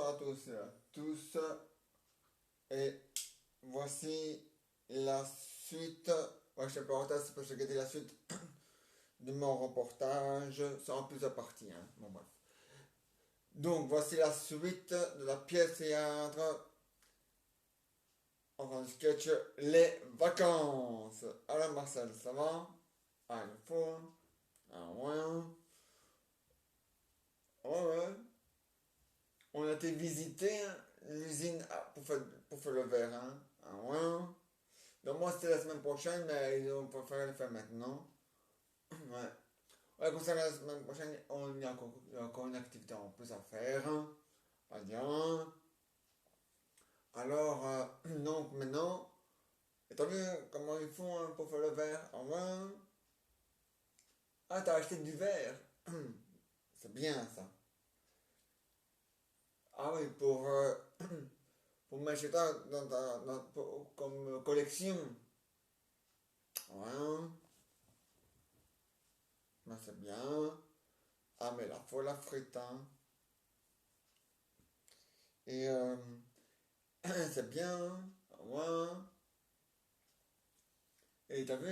bonsoir à tous et à tous. Et voici la suite. Ouais, je te reportage, c'est parce que j'ai la suite de mon reportage. C'est en plusieurs parties, hein. Bon, bref. Donc, voici la suite de la pièce théâtre. Enfin, le sketch Les vacances. Alors, Marcel, ça va? Ah, il faut. Ah, ouais. Ouais, ouais. On a été visiter l'usine pour faire le verre, hein. Ah, ouais. Donc moi c'était la semaine prochaine, mais ils ont préféré le faire maintenant. Ouais. Ouais, comme ça la semaine prochaine, il y a encore une activité en plus à faire, hein. Pas bien. Alors, donc maintenant, t'as vu comment ils font hein, pour faire le verre? Ah ouais. Ah, t'as acheté du verre. C'est bien ça. Ah oui, pour mettre chez toi comme collection. Ouais, mais c'est bien. Ah, mais la faut la frite, hein. Et c'est bien. Ouais. Et t'as vu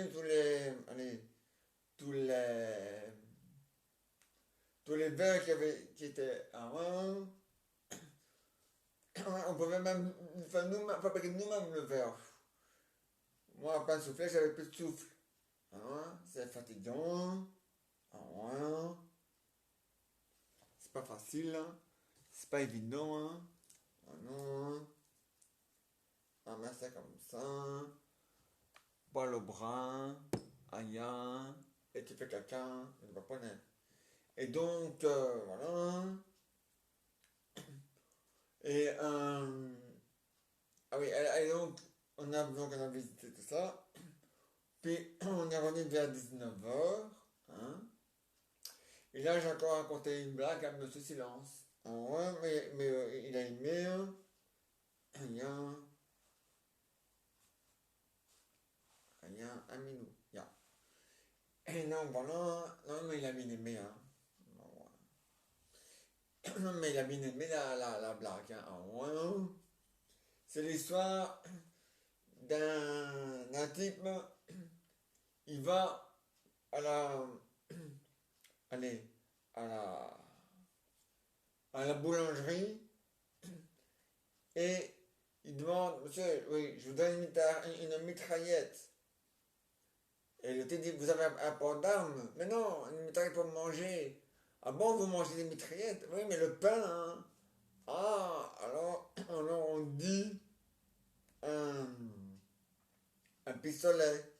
allez, tous les, tous les verres qui étaient avant. On pouvait même faire fabriquer nous-mêmes le verre. Moi, à peine souffler, j'avais plus de souffle. Ah, c'est fatigant. Ah, ouais. C'est pas facile, hein. C'est pas évident, hein. Ah non, hein. Ah, mais c'est comme ça. Poil au bras. Aïe, aïe. Et tu fais caca. Je ne vais pas naître. Et donc, voilà. Et, ah oui, et donc, on a visité tout ça. Puis, on est revenu vers 19h. Hein. Et là, j'ai encore raconté une blague à Monsieur Silence. Ah ouais, mais il a aimé. Hein. Rien, rien, un minou. Ya. Et non, voilà. Non, mais il a bien aimé. Hein. Bon, ouais. Non, mais il a bien aimé la blague. Hein. Ah ouais. C'est l'histoire d'un type. Il va à la, allez, à la, à la boulangerie et il demande, monsieur, oui, je vous donne une mitraillette. Et le type dit, vous avez un port d'armes? Mais non, une mitraillette pour manger. Ah bon, vous mangez des mitraillettes? Oui, mais le pain, hein. Ah, alors on dit un, un pistolet.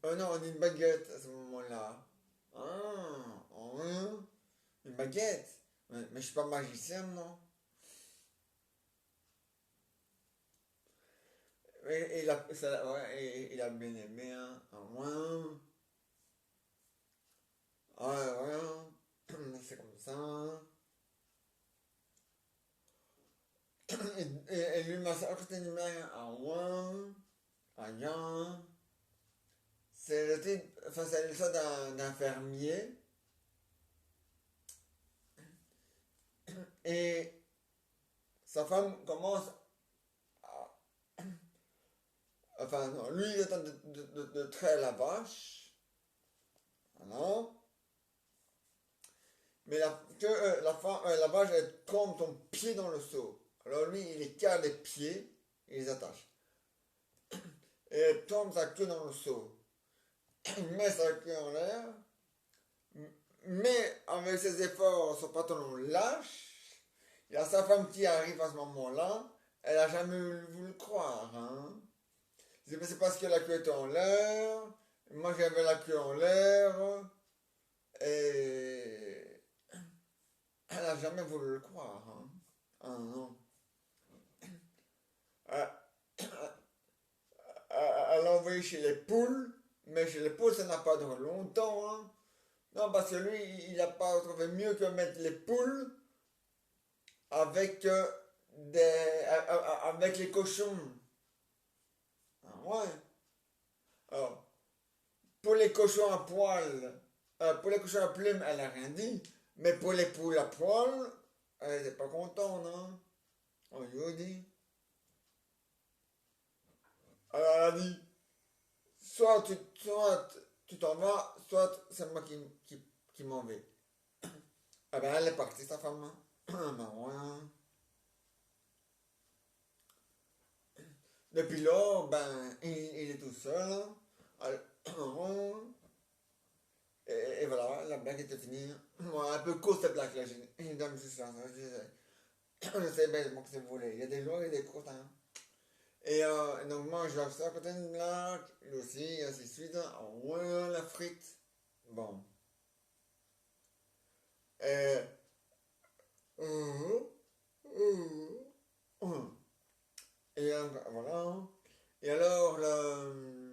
Oh non, on dit une baguette à ce moment-là. Ah, ouais. Une baguette? Mais je suis pas magicien, moi. Et il a bien aimé, hein. Ah, ouais. Ouais, ouais. C'est comme ça. Et lui m'a sorti une main. Ah, ouais. Ah, bien. C'est le type, enfin, c'est l'histoire d'un fermier. Et sa femme commence à. Enfin, non, lui, il est en train de traire la vache. Voilà. Mais la vache, elle trompe son pied dans le seau. Alors lui, il écarte les pieds, il les attache. Et elle tombe sa queue dans le seau. Il met sa queue en l'air, mais avec ses efforts, son pantalon lâche. Il y a sa femme qui arrive à ce moment-là. Elle a jamais voulu le croire. Hein. C'est parce que la queue était en l'air. Moi, j'avais la queue en l'air. Et elle a jamais voulu le croire. Hein. Ah non. Elle, elle l'a envoyé chez les poules. Mais chez les poules, ça n'a pas duré longtemps. Hein. Non, parce que lui, il n'a pas trouvé mieux que mettre les poules avec, avec les cochons. Ah ouais. Alors, pour les cochons à poil, pour les cochons à plumes, elle n'a rien dit. Mais pour les poules à poil, elle n'était pas contente, non? On lui a dit. Alors elle a dit, soit tu t'en vas, soit c'est moi qui m'en vais. Ah ben elle est partie, sa femme. Hein. Ben ouais. Depuis là, ben, il est tout seul. Hein. Alors, et voilà, la blague était finie. Ouais, un peu courte cette blague-là. J'ai une dame juste là. Je sais bêtement que c'est volé. Il y a des longs et des courtes. Hein. Et donc moi, je lave ça à côté d'une blague. Lui aussi, ainsi de suite. Ouais, la frite. Bon. Et, euh, et voilà. Et alors, le,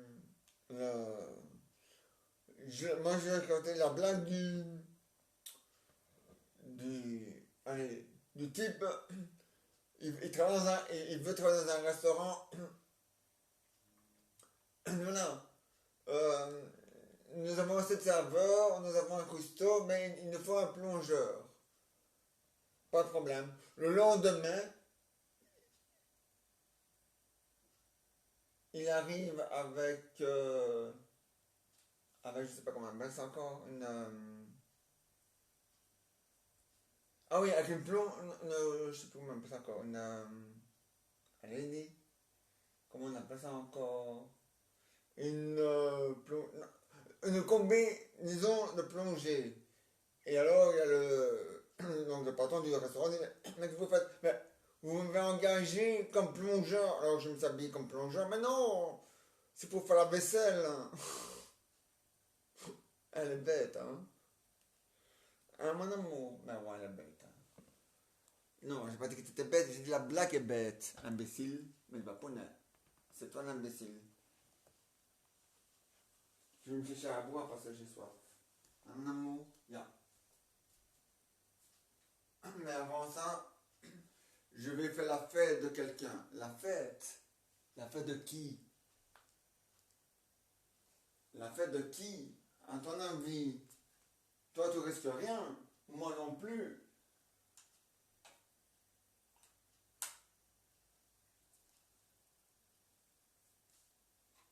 moi, je vais raconter la blague allez, du type, il veut travailler dans un restaurant. Voilà. Euh, nous avons assez de serveurs, nous avons un cuistot, mais il nous faut un plongeur. Pas de problème. Le lendemain, il arrive avec je sais pas comment on appelle ça encore, ah oui, avec une plomb, je sais pas comment on appelle ça encore, allez, comment on appelle ça encore, une combinaison de plongée. Et alors, il y a donc le patron du restaurant dit, mais qu'est-ce que vous faites? Mais vous m'avez engagé comme plongeur. Alors je me suis habillé comme plongeur, mais non, c'est pour faire la vaisselle. Elle est bête, hein. Ah, mon amour. Mais ouais, elle est bête. Hein. Non, j'ai pas dit que t'étais bête, j'ai dit la blague est bête. Imbécile, mais il va pas naître. C'est toi l'imbécile. Je vais me chercher à boire parce que j'ai soif. Ah, mon amour, ya. Mais avant ça, je vais faire la fête de quelqu'un. La fête? La fête de qui? La fête de qui? À ton avis? Toi, tu risques rien. Moi non plus.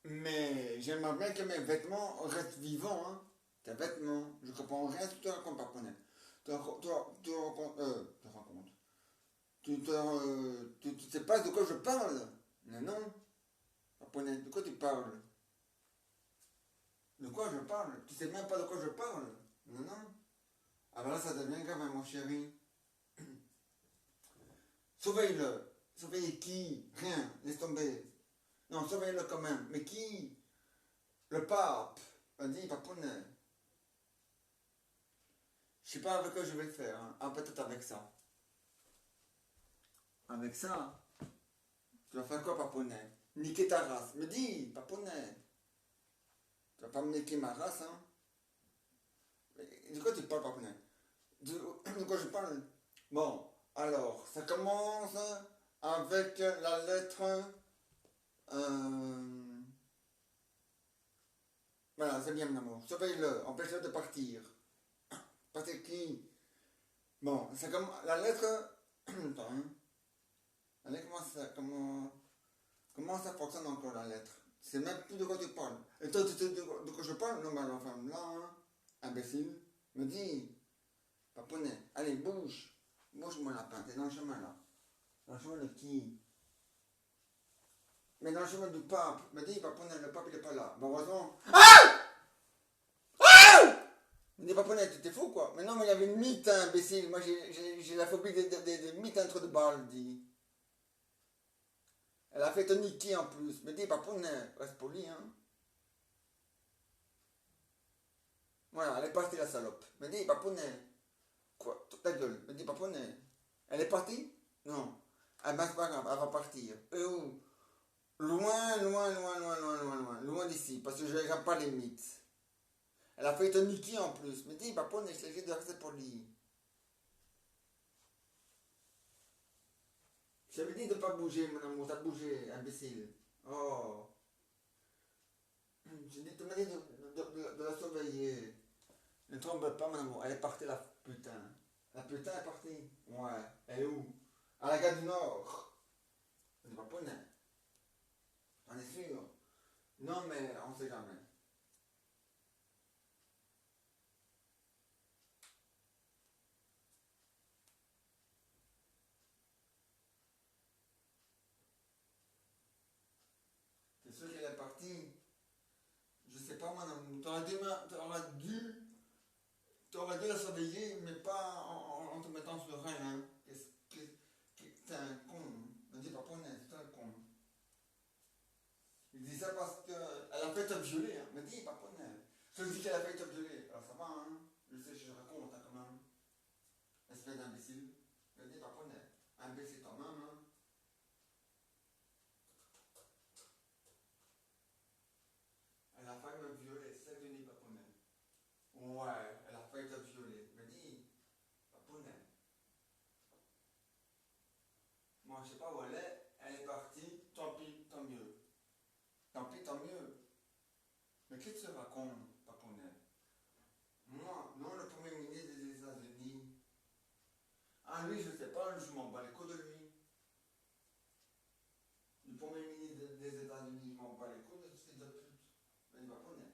Mais j'aimerais bien que mes vêtements restent vivants. Hein. Tes vêtements. Je comprends rien si tu te racontes pas, Poney. Tu racontes. Tu sais pas de quoi je parle. Non, non. Poney, de quoi tu parles? De quoi je parle? Tu sais même pas de quoi je parle. Non, non. Ah ben là, ça devient grave, hein, mon chéri. Surveille-le. Surveille qui? Rien. Laisse tomber. Non, surveille-le quand même. Mais qui? Le pape. Vas-y, papounet. Je sais pas avec quoi je vais le faire. Hein. Ah, peut-être avec ça. Avec ça? Tu vas faire quoi, papounet? Niquer ta race. Me dis, papounet. Tu vas pas me niquer ma race, hein? De quoi tu parles, papounet? De quoi je parle? Bon, alors, ça commence avec la lettre. Euh, voilà, c'est bien, mon amour. Surveille-le, empêche-le de partir. Partir qui? Bon, c'est comme la lettre. Attends, hein. La lettre, comment ça fonctionne encore la lettre? Tu sais même plus de quoi tu parles. Et toi, tu sais de quoi je parle? Non, mais enfin, là, hein, imbécile, me dis, papounet, allez, bouge. Bouge, mon lapin, t'es dans le chemin là. Dans le chemin de qui? Mais dans le chemin du pape. Me dis, papounet, le pape, il est pas là. Bon, heureusement. Me dis, papounet, t'es fou quoi? Mais non, mais il y avait une mythe, hein, imbécile. Moi, j'ai la phobie des mythes entre de balles, dis. Elle a fait ton Niki en plus. Me dis, papounet, reste poli, hein. Voilà, elle est partie la salope. Me dis, papounet. Quoi? Ta gueule. Me dis, papounet. Elle est partie? Non. Ah ben c'est pas grave, elle va partir. Et où? Loin, loin, loin, loin, loin, loin, loin. Loin d'ici, parce que je regarde pas les mythes. Elle a fait ton Niki en plus. Me dis, papounet, je t'ai dit de rester poli. J'avais dit de pas bouger, mon amour. T'as bougé, imbécile. Oh. J'ai dit, tu m'as dit de la surveiller. Ne tremble pas, mon amour. Elle est partie là. putain. La putain est partie. Ouais. Elle est où? À la gare du Nord. C'est pas poney. J'en ai sûr. Non, mais on sait jamais. C'est sûr qu'elle est partie. Je sais pas, moi, t'aurais dû la surveiller, mais pas en te mettant sur le rein, hein. T'es un con. Ne dis pas poney, c'est un con. Il dit ça parce qu'elle a failli te violer, hein. Me dis pas poney. Je te dis qu'elle a failli te violer. Alors ça va, hein. Je sais, je raconte, hein, quand même. Espèce d'imbécile. Me dis pas poney. Imbécile quand même, hein. Elle a failli me violer, c'est ça que je dis pas poney. Ouais, elle a failli te violer. Me dis pas poney. Moi, je sais pas où elle est partie, tant pis, tant mieux. Tant pis, tant mieux. Mais qu'est-ce que tu racontes, Paponet? Moi, non, le premier ministre des États-Unis. Ah, lui, je sais pas, je m'en bats les couilles de lui. Le premier ministre des États-Unis, je m'en bats les couilles de ce fils de pute. Mais Paponet.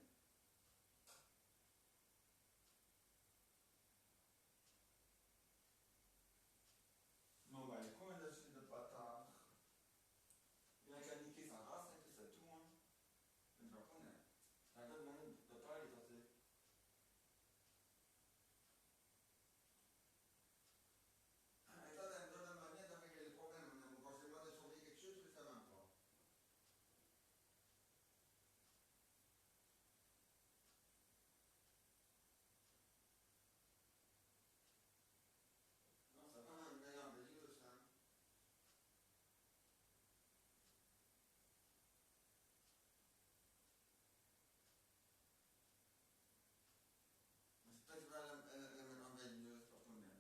Je m'en bats les couilles de ce fils de bâtard. Il a qu'à niquer sa race, et puis c'est tout, hein. Mais Paponet. T'as qu'à demander de parler, ça c'est. Et toi, dans ma vie, t'as réglé les problèmes. Quand c'est moi de surveiller quelque chose, tu le fais même pas. Non, ça va, un meilleur milieu, ça. Mais c'est toi qui vas la mettre en milieu, c'est pas pour moi.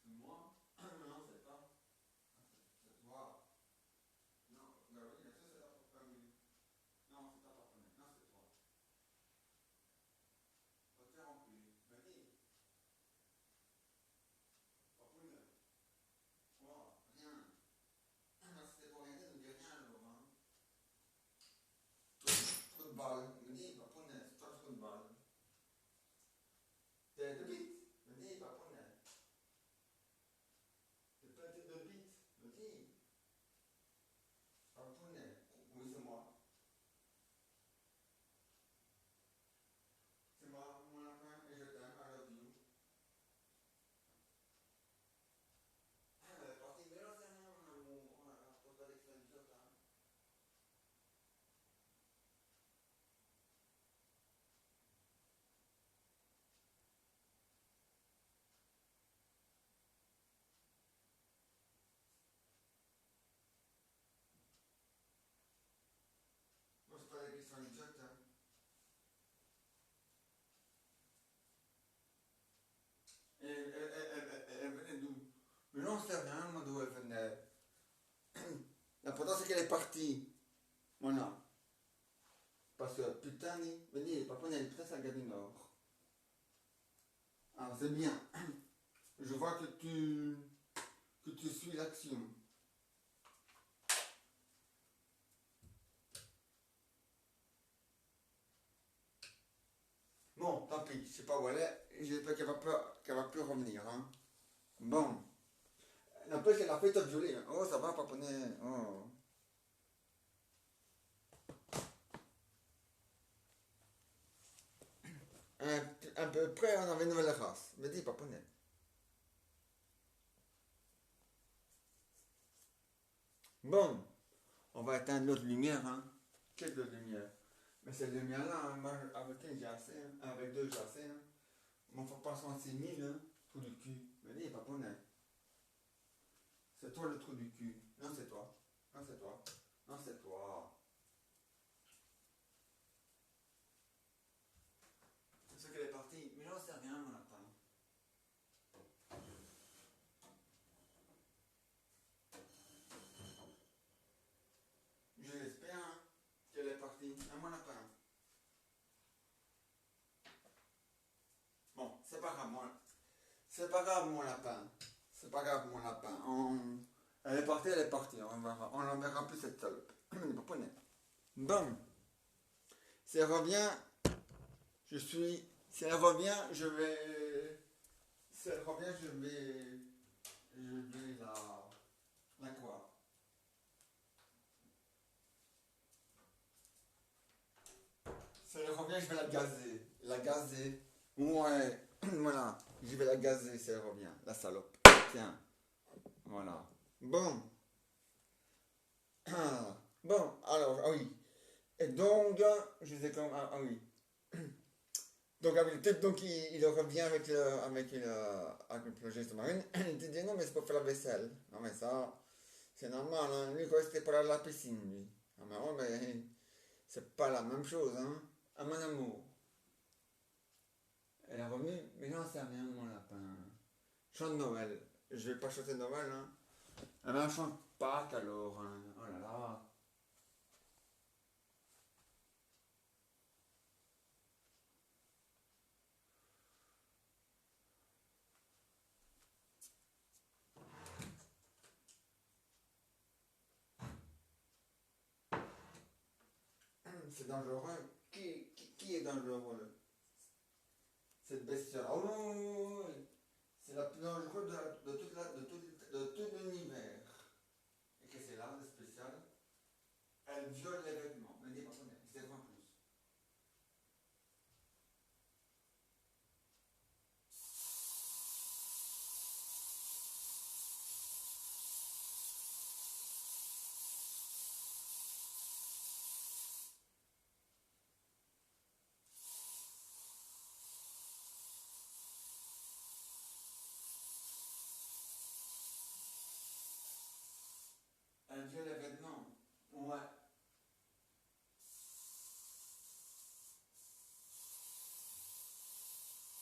C'est moi? Non, c'est pas. C'est toi. Non, bah oui, bien sûr, c'est ta propre famille. Non, c'est ta propre famille. Non, c'est toi. Va te faire enculer. Vas-y. Pas pour moi. Quoi? Rien. Non, si c'est pour rien, ne dis rien alors, hein. Trop de balles. Me dis, pas pour moi. C'est toi trop de balles. T'es de bite. Me dis, pas pour moi. T'es pas de bite. Me dis. Pas pour moi. Oui, c'est moi. C'est moi, mon lapin, et je t'aime. I love you. Ah, elle est partie. Mais là, c'est rien, mon amour. Oh là là, pose pas d'extension, hein. Pose pas des questions idiotes, hein. Elle venait d'où? Mais non, c'est rien, moi, d'où elle venait. L'important, c'est qu'elle est partie. Voilà. Parce que, putain, venez, papa, il y a putain, c'est la gare du Nord. Alors, c'est bien. Je vois que tu suis l'action. Bon, tant pis, je sais pas où elle est. J'espère qu'elle va plus revenir, hein. Bon. N'empêche qu'elle a fait top violet. Hein. Oh, ça va, paponnet. Oh. Un peu près, on avait une nouvelle race. Me dis, paponnet. Bon, on va éteindre l'autre lumière, hein. Quelle autre lumière? Mais cette lumière-là, hein, moi, avec un, j'ai assez, hein. Avec deux, j'ai assez, hein. Mon faut pas 66 000, hein. Trou du cul. Me dis, paponnet. C'est toi le trou du cul. Non, c'est toi. Non, c'est toi. Non, c'est toi. C'est sûr qu'elle est partie. Mais j'en sais rien, mon lapin. Je l'espère, hein, qu'elle est partie. Un mon lapin. Bon, c'est parti. C'est pas grave, mon lapin. C'est pas grave, mon lapin. Elle est partie, elle est partie. On l'enverra plus cette salope. Il pas poney. Bon. Si elle revient, Si elle revient, je vais. Si elle revient, je vais. Je vais la quoi? Si elle revient, je vais la gazer. La gazer. Ouais. Voilà. Je vais la gazer si elle revient. La salope. Tiens. Voilà. Bon. Bon, alors, ah oui. Et donc, je sais comme. Ah oui. Donc, avec le type, donc, il revient avec le projet sous-marine. Il te dit non, mais c'est pour faire la vaisselle. Non, mais ça, c'est normal, hein. Lui, quoi, c'était pour aller à la piscine, lui. Ah, mais ouais, mais c'est pas la même chose, hein. À mon amour. Elle est revenue, mais non, c'est rien, mon lapin. Chante Noël. Je vais pas chanter Noël, hein. Ah, ben, chante Pâques alors, hein. Oh là là. C'est dangereux. Qui est dangereux? Cette bestiole. Oh oui, oui, oui. C'est la plus dangereuse de tout l'univers. Et qu'est-ce qu'elle a de spécial? Elle viole les vêtements. Mais dis pas combien, c'est en plus. Elle viole les vêtements. Ouais.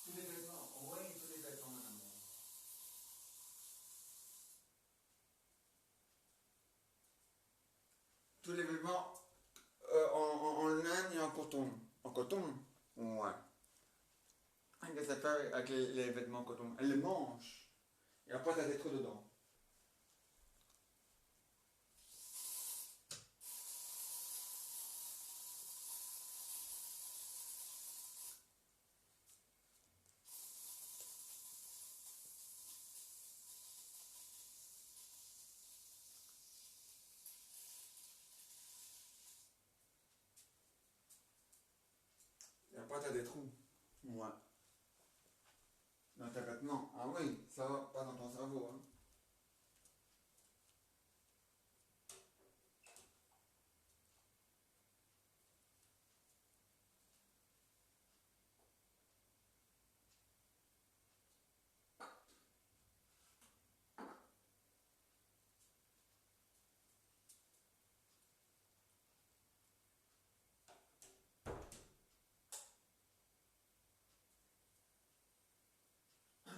Tous les vêtements. Oui, tous les vêtements, mon amour. Tous les vêtements en laine et en coton. En coton? Ouais. Qu'est-ce qu'elle fait avec les vêtements en coton? Elle les mange. Et après, t'as des trous dedans. Et après, t'as des trous. Ouais. Dans tes vêtements. Ah oui, ça va pas dans ton cerveau, hein.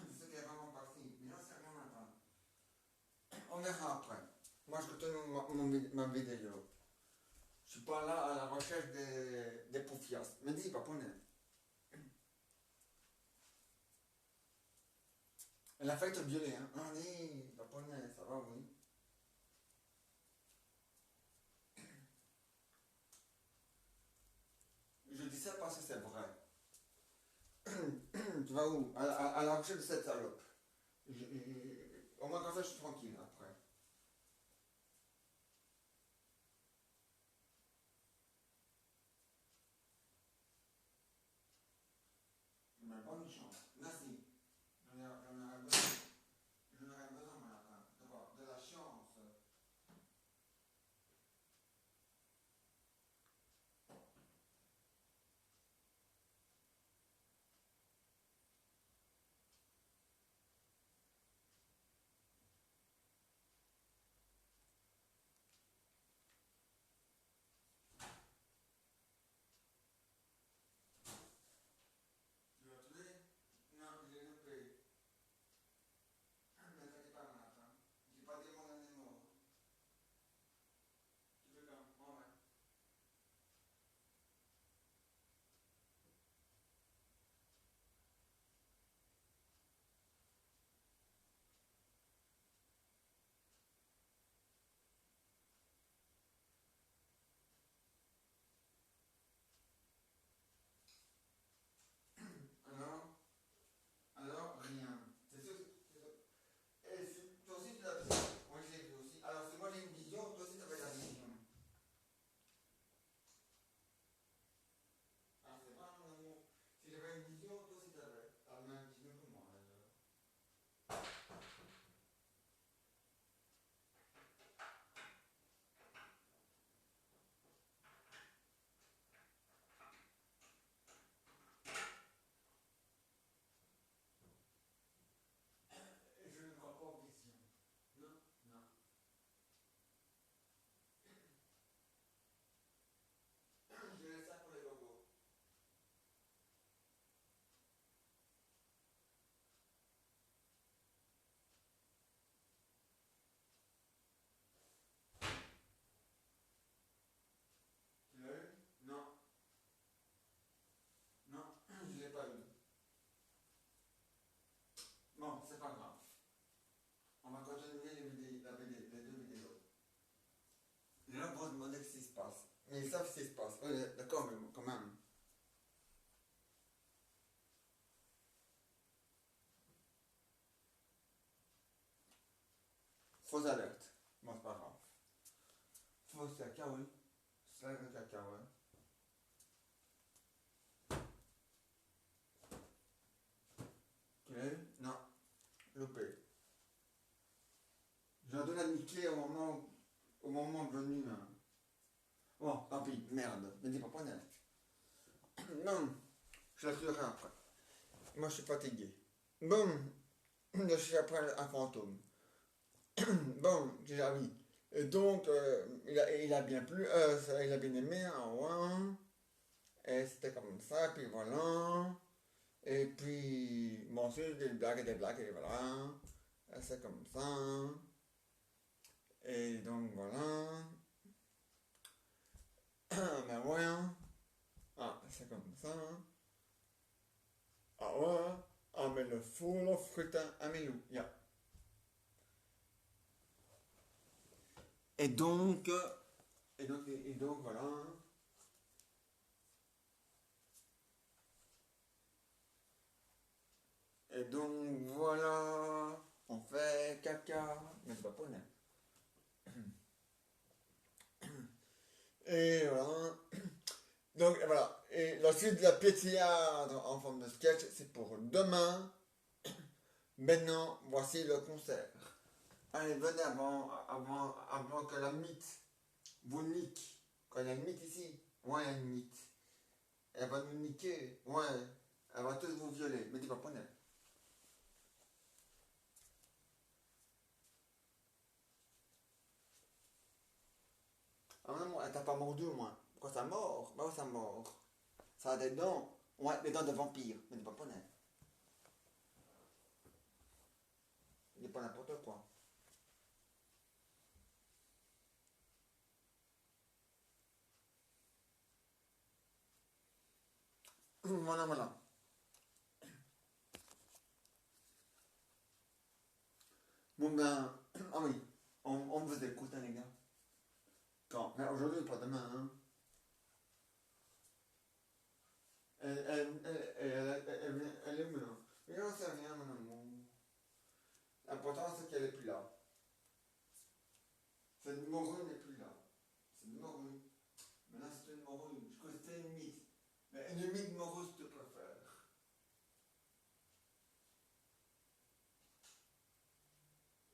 C'est ça qui est vraiment parti. Mais là, c'est rien maintenant. On verra après. Moi, je continue ma vidéo. Je suis pas là à la recherche des poufias. Mais dis, papoune. Elle a failli te violer, hein. Ah, dis, papoune, ça va, oui. Je dis ça parce que c'est vrai. Tu vas où à la recherche de cette salope. Au moins, comme ça, je suis tranquille après. Mais bonne chance. Merci. J'en aurais besoin, mon lapin. De quoi? De la chance. Tu vas tuer? passe. Mais ils savent ce qui se passe. Oui, d'accord, mais quand même. Fausse alerte. Bon, c'est pas grave. Fausse caca, oui. C'est le caca, ouais. Ok, non, loupé. J'ai un donné à niquer au moment venu. Hein. Bon, tant pis, merde. Ne dis pas net. Non, je la ferai après. Moi, je suis fatigué. Bon, je suis après un fantôme. Bon, déjà oui. Et donc, il a bien plu, il a bien aimé, hein, ouais. Et c'était comme ça, puis voilà. Et puis, bon, c'est des blagues, et voilà. Et c'est comme ça. Et donc, voilà. Ben ouais. Ah, c'est comme ça. Ah ouais. Ah, mais le fou, le frutin, à mes loups. Yeah. Et donc, et donc, voilà. Et donc, voilà. On fait caca. Mais c'est pas pour rien. Et voilà. Donc voilà. Et la suite de la pétillade en forme de sketch, c'est pour demain. Maintenant, voici le concert. Allez, venez avant que la mythe vous nique. Quand il y a une mythe ici, ouais, il y a une mythe. Elle va nous niquer, ouais. Elle va tous vous violer. Mais dis pas prenez. Ah non, elle t'a pas mordu au moins. Pourquoi ça mord? Bah ouais, ça mord. Ça a des dents. Ouais, des dents de vampire. Mais dis pas prenez. Dis pas n'importe quoi. Voilà, voilà. Bon ben, ah oui, on vous écoute, hein, les gars. Quand? Mais aujourd'hui, pas demain, hein. Elle est mieux. Mais non, c'est rien, mon amour. L'important, c'est qu'elle est plus là. Cette morue n'est plus là. C'est une morue. Maintenant, c'est une morue. Je crois que c'était une mythe. Mais une mythe morue, je te préfère.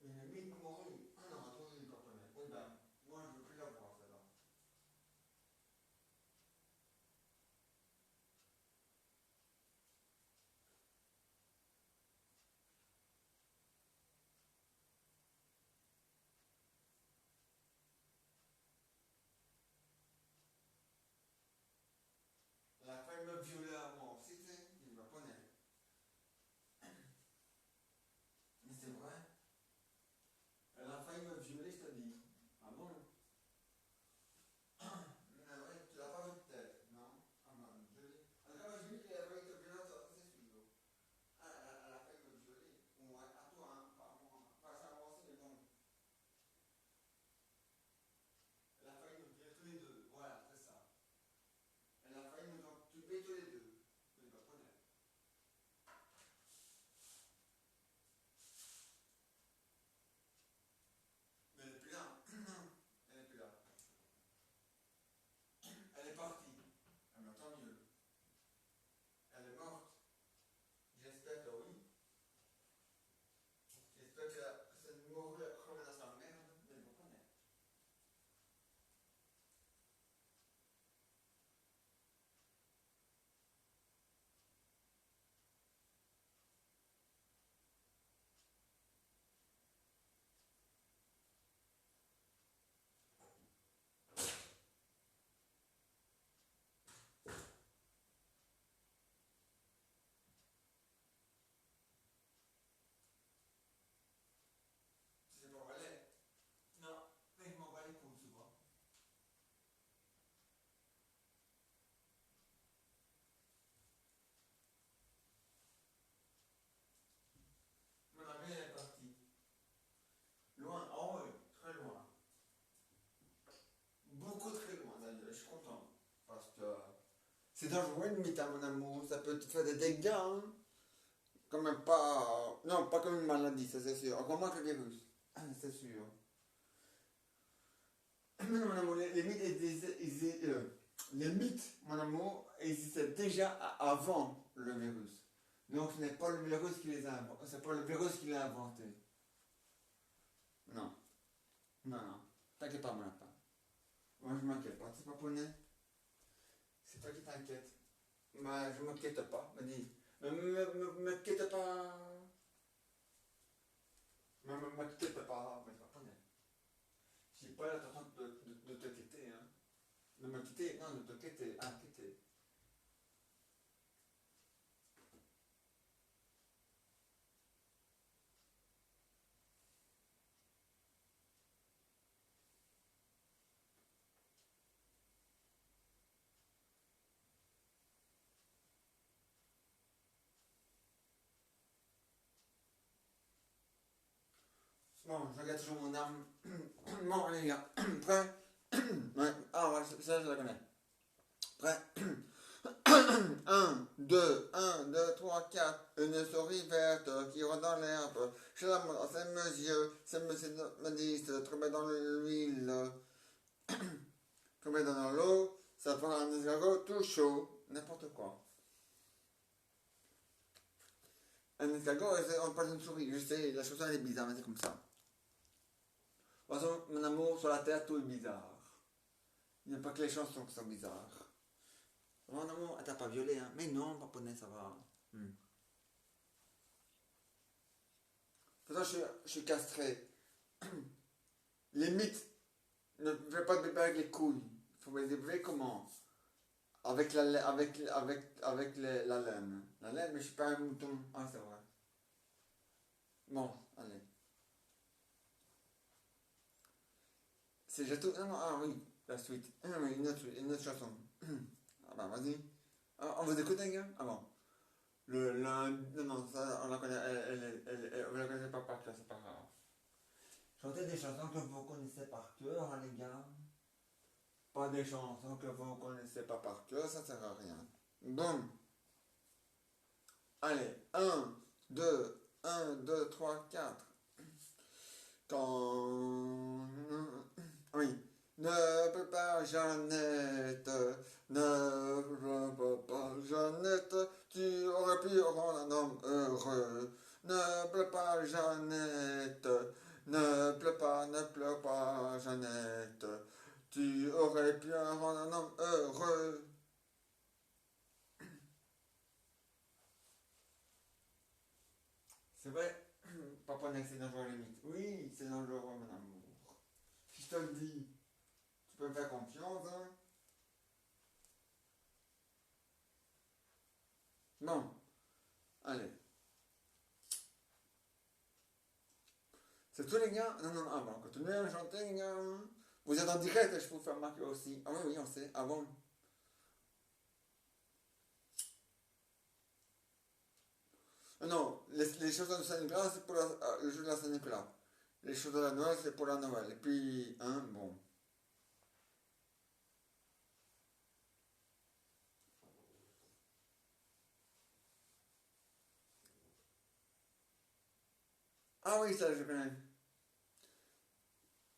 Une mythe morue. Ah non, attendez, pas connaître. Oui, ben, moi, je veux plus la voir, celle-là. fait des dégâts, hein. Quand même pas. Non, pas comme une maladie, ça c'est sûr. Encore moins que le virus. Ah, c'est sûr. Mais non, mon amour, les mythes, les mythes, mon amour, existaient déjà avant le virus. Donc ce n'est pas le virus qui les a inventés. C'est pas le virus qui l'a inventé. Non. Non, non. T'inquiète pas, mon lapin. Moi, je m'inquiète pas. C'est pas poney. C'est toi qui t'inquiète. Mais je m'inquiète pas. Me dis. M'inquiète pas. M'inquiète pas. Mais c'est pas poney. J'ai pas l'intention de te quitter, hein. De me quitter. Non, de te quitter. Ah, quitter. Bon, je regarde toujours mon arme. Bon, les gars. Prêt? Ouais. Ah, ouais, ça, je la connais. Prêt? 1, 2, 3, 4. Une souris verte qui rôde dans l'herbe. Je la montre dans ses yeux. C'est me dit de tomber dans l'huile. Tomber dans l'eau. Ça fera un escargot tout chaud. N'importe quoi. Un escargot, on parle d'une souris. Je sais, la chose elle est bizarre, mais c'est comme ça. De toute façon, mon amour, sur la terre, tout est bizarre. Il n'y a pas que les chansons qui sont bizarres. Mon amour, elle t'a pas violé, hein? Mais non, paponnet, ça va. De toute façon, je suis castré. Les mythes, ne fais pas de bébé avec les couilles. Il faut mettre des bébés comment? Avec la laine. La laine, mais je suis pas un mouton. Ah, c'est vrai. Bon, allez. C'est j'ai tout. Non, non, ah oui, la suite. Ah oui, une autre chanson. Ah bah, vas-y. Ah, on vous écoute, les gars? Ah bon. Le lundi. Non, non, ça, on la connaît. Vous la connaissez pas par cœur, c'est pas grave. Chantez des chansons que vous connaissez par cœur, hein, les gars. Pas des chansons que vous connaissez pas par cœur, ça sert à rien. Bon. Allez, 1, 2, 3, 4. Quand. Oui. Ne peux pas, Jeannette. Ne peux pas, Jeannette. Tu aurais pu rendre un homme heureux. Ne pleure pas, Jeannette. Ne pleure pas, Jeannette. Tu aurais pu rendre un homme heureux. C'est vrai, papa n'est que c'est dangereux limite. Oui, c'est dangereux, mon amour. Si je te le dis, tu peux me faire confiance, hein? Non. Allez. C'est tout, les gars? Non, non, non, ah bon, continuez à chanter, les gars. Vous êtes en direct, je peux vous faire remarquer aussi. Ah oui, oui, on sait. Ah bon? Non, les choses de Saint-Nicolas, c'est pour le jeu de la Saint-Nicolas. Les choses de la Noël, c'est pour la Noël. Et puis, hein, bon. Ah oui, ça, je connais.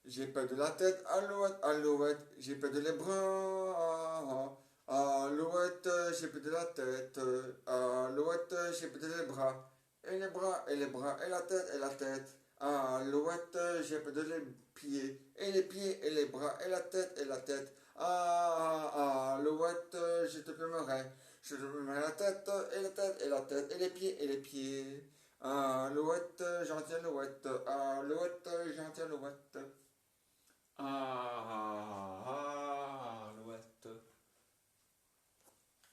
J'ai perdu la tête, alouette, alouette, j'ai perdu les bras. Alouette, j'ai perdu la tête. Alouette, j'ai perdu les bras. Et les bras, et les bras, et la tête, et la tête. Alouette, j'ai perdu les pieds. Et les pieds, et les bras, et la tête, et la tête. Alouette, je te plumerai. Je te plumerai la tête, et la tête, et la tête, et les pieds, et les pieds. Alouette, gentille alouette. Alouette, gentille alouette. L'ouest.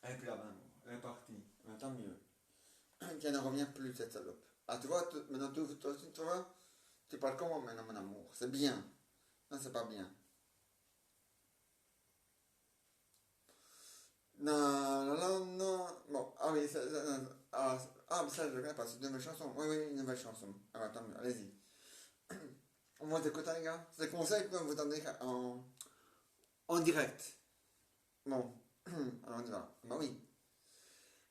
Elle est plus là-bas, elle est partie. Mais tant mieux. Qu'elle ne revient plus, cette salope. Ah, tu vois, maintenant, toi aussi, tu vois, tu parles comment maintenant, mon amour? C'est bien. Non, c'est pas bien. Non, non, non, non. Bon, ah oui, mais ça, je ne connais pas. C'est une nouvelle chanson. Oui, oui, une nouvelle chanson. Ah, bah, tant mieux, allez-y. On va t'écouter, les gars. C'est des conseils que vous donnez en direct. Bon, alors on y va. Bah oui.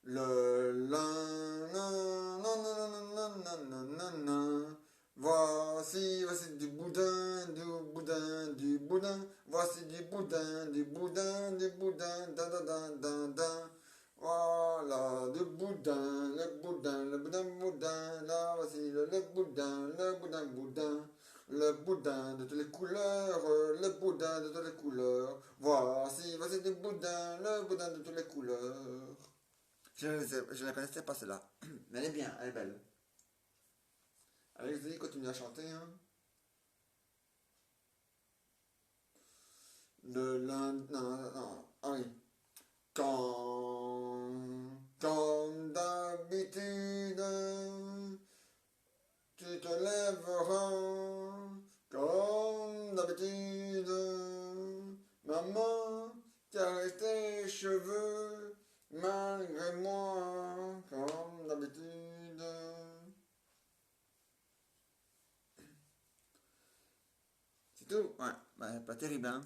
Le lin, nan, nan, nan, nan, nan, nan, nan, nan. Voici, voici du boudin, du boudin, du boudin. Voici du boudin, du boudin, du boudin, da da da da da. Voilà, du boudin, le boudin, le boudin, boudin. Là, voici le boudin, le boudin, boudin. Le boudin de toutes les couleurs, le boudin de toutes les couleurs. Voici, voici du boudin, le boudin de toutes les couleurs. Je la connaissais pas celle-là. Mais elle est bien, elle est belle. Allez, vas-y, continue à chanter. Hein. Le lundi. Non, non, non. Ah oui. Comme d'habitude, tu te lèveras. Comme d'habitude, maman caresse tes cheveux. Malgré moi, comme d'habitude. C'est tout? Ouais, bah, pas terrible, hein?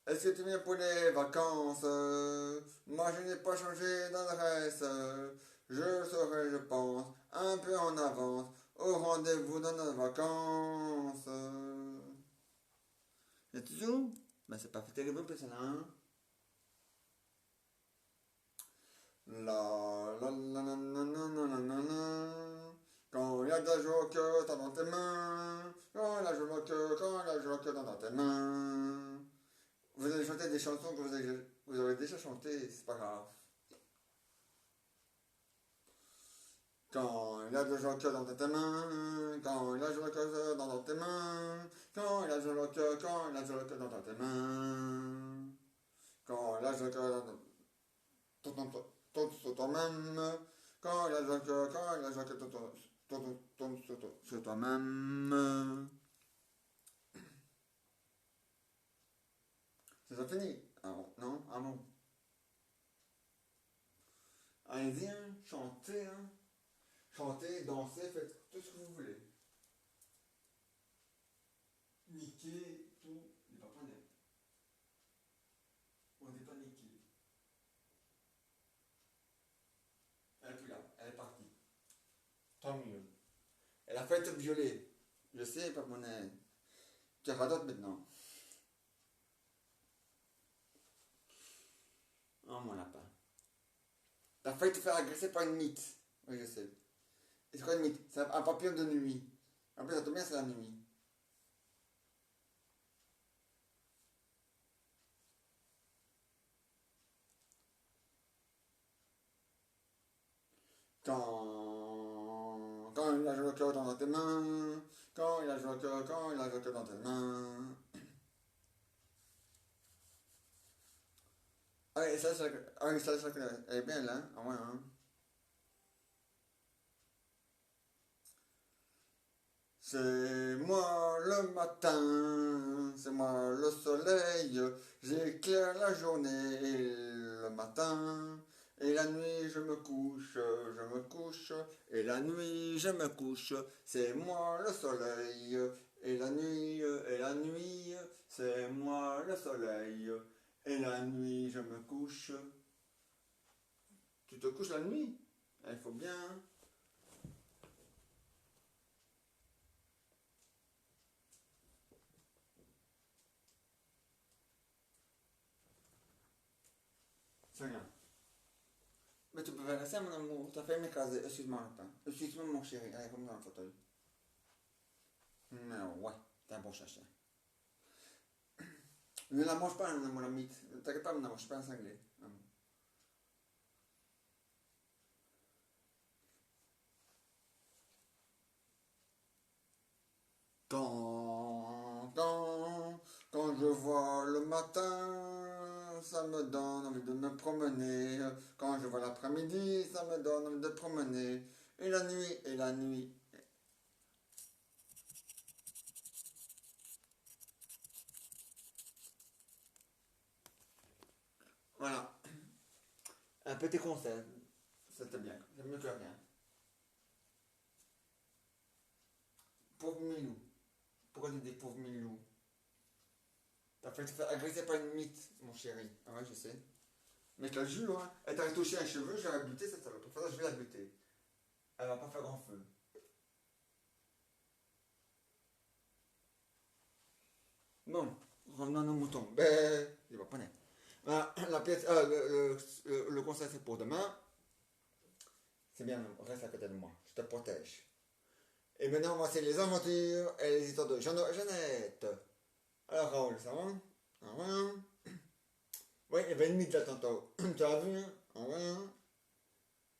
Est-ce que tu viens pour les vacances? Moi, je n'ai pas changé d'adresse. Je serai, je pense, un peu en avance au rendez-vous dans nos vacances. Et toujours? Ben, c'est pas fait terrible, plus ça, hein? La. Quand il y a de la joie que t'as dans tes mains. Quand il y a de la joie quand il y a de la joie que t'as dans tes mains. Vous allez chanter des chansons que vous avez déjà chantées, c'est pas grave. Quand il y a de joie que dans tes mains, quand il y a de joie que dans tes mains, quand il y a de joie quand il y a de joie que dans tes mains, quand il y a de joie que sur toi-même, quand il y a de joie quand il y a de joie que sur toi-même. C'est ça fini? Ah, non? Ah bon? Allez-y, hein, chantez, hein. Chantez, dansez, faites tout ce que vous voulez. Niquez tout, n'est pas problème. On n'est pas niqué. Elle est plus là, elle est partie. Tant mieux. Elle a fait être violée. Je sais, pas mon caradote maintenant. Oh mon lapin. T'as failli te faire agresser par une mythe. Oui, je sais. Et c'est quoi une mythe? C'est un papillon de nuit. En plus, ça tombe bien, c'est la nuit. Quand il a joué le cœur dans tes mains, quand il a joué le cœur, quand il a joué le cœur dans tes mains. Ah, et ça, elle est bien là, hein? Ah ouais, hein. C'est moi le matin, c'est moi le soleil, j'éclaire la journée le matin, et la nuit je me couche, et la nuit je me couche, c'est moi le soleil, et la nuit, c'est moi le soleil, et la nuit je me couche. Tu te couches la nuit? Il faut bien. C'est rien. Mais tu peux faire ça, mon amour. T'as fait m'écraser. Excuse-moi, Lapin. Excuse-moi, mon chéri. Allez, remets dans le fauteuil. Mais ouais, t'es un bon chachin. Ne la mange pas, mon ami. T'inquiète pas, mon amour, je suis pas un cinglé. Quand je vois le matin, ça me donne envie de me promener. Quand je vois l'après-midi, ça me donne envie de promener. Et la nuit. Voilà. Un petit conseil. C'était bien. C'est mieux que rien. Pauvre Milou. Pourquoi tu dis pauvre Milou? T'as fait te faire agresser par une mythe, mon chéri. Ah ouais, je sais. Mais je te jure, hein, elle t'aurait touché un cheveu, j'aurais buté cette salope. Pour ça, je vais la buter. Elle va pas faire grand feu. Bon, revenons à nos moutons. Ben, il va pas naître. Ah, la pièce, le conseil c'est pour demain. C'est bien, reste à côté de moi. Je te protège. Et maintenant, voici les aventures et les histoires de Jeannette. Alors, Raoul, ça va? Ah ouais? Oui, il y avait une mythe là tantôt. Tu as vu? Hein? Ah ouais?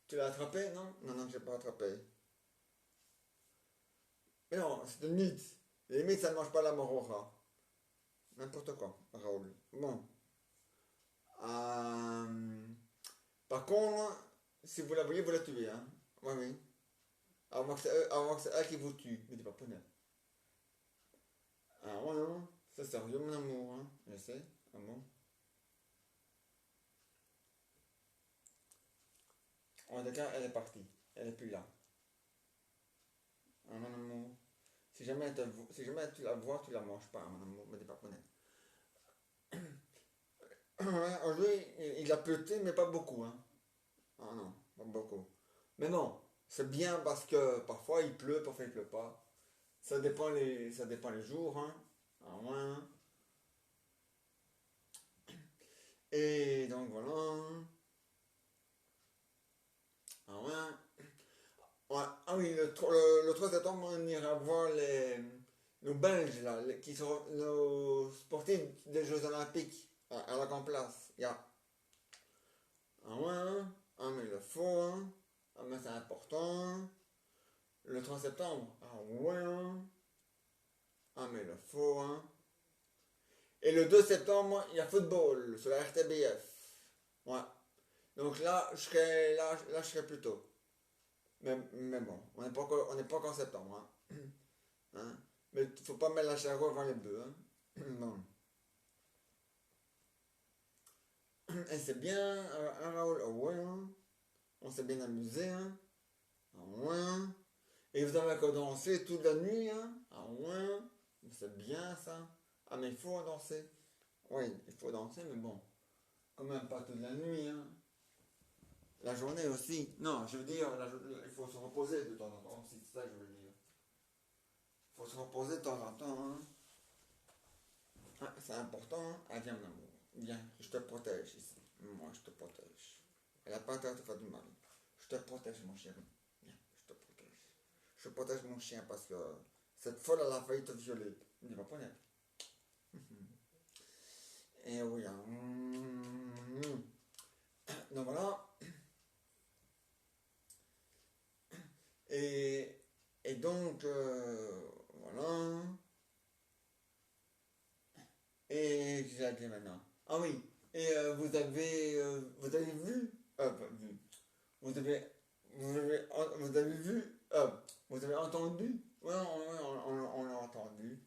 Tu l'as attrapé? Non? Non, non, je l'ai pas attrapé. Mais non, c'est une mythe. Les mythes, ça ne mange pas la mort au rat. N'importe quoi, Raoul. Bon. Euh, Par contre, si vous la voyez, vous la tuez, hein. Oui, oui. Avant que c'est elle qui vous tue. Mais t'es pas poney. Ah ouais, non. C'est sérieux, mon amour, hein. Je sais. Ah bon? En tout cas, elle est partie. Elle est plus là. Ah mon amour. Si jamais tu la vois, tu la manges pas, hein, mon amour. Mais t'es pas poney. Ouais, aujourd'hui, il a peuté, mais pas beaucoup, hein. Ah non, pas beaucoup. Mais non, c'est bien parce que parfois il pleut, parfois il pleut pas. Ça dépend les jours, hein. Ah ouais, hein. Et donc voilà. Ah ouais. Ouais. Ah oui, le 3 septembre, on ira voir nos Belges, là, qui sont nos sportifs des Jeux Olympiques à la Grand Place. Ah ouais, hein. Ah mais il le faut, hein. Ah mais c'est important. Le 3 septembre. Ah ouais, hein. Ah mais il le faut, hein. Et le 2 septembre, il y a football sur la RTBF. Ouais. Donc là, je serai plus tôt. Mais bon, on n'est pas encore en septembre. Hein. Hein. Mais il faut pas mettre la charrue avant les bœufs. Hein. Bon. Et c'est bien, Raoul. Ah ouais, hein. On s'est bien amusé. Hein. Ah ouais, hein. Et vous avez encore dansé toute la nuit. Hein. Ah ouais, hein. C'est bien ça. Ah mais il faut danser. Oui, il faut danser, mais bon, quand même pas toute la nuit. Hein. La journée aussi. Non, je veux dire, il faut se reposer de temps en temps aussi, c'est ça que je veux dire. Il faut se reposer de temps en temps. Hein. Ah, c'est important. Hein. Ah, viens, mon amour. Viens, je te protège ici. Moi, je te protège. Elle n'a pas intérêt à te faire du mal. Je te protège, mon chéri. Viens, je te protège. Je protège mon chien parce que cette folle, elle a failli te violer. Il ne va pas naître. Et oui, hein. Donc voilà. Et, et donc, voilà. Et j'ai dit maintenant. Ah oui, et vous avez vu, pas vu, vous avez, vous avez vu, vous avez entendu, ouais, on l'a entendu.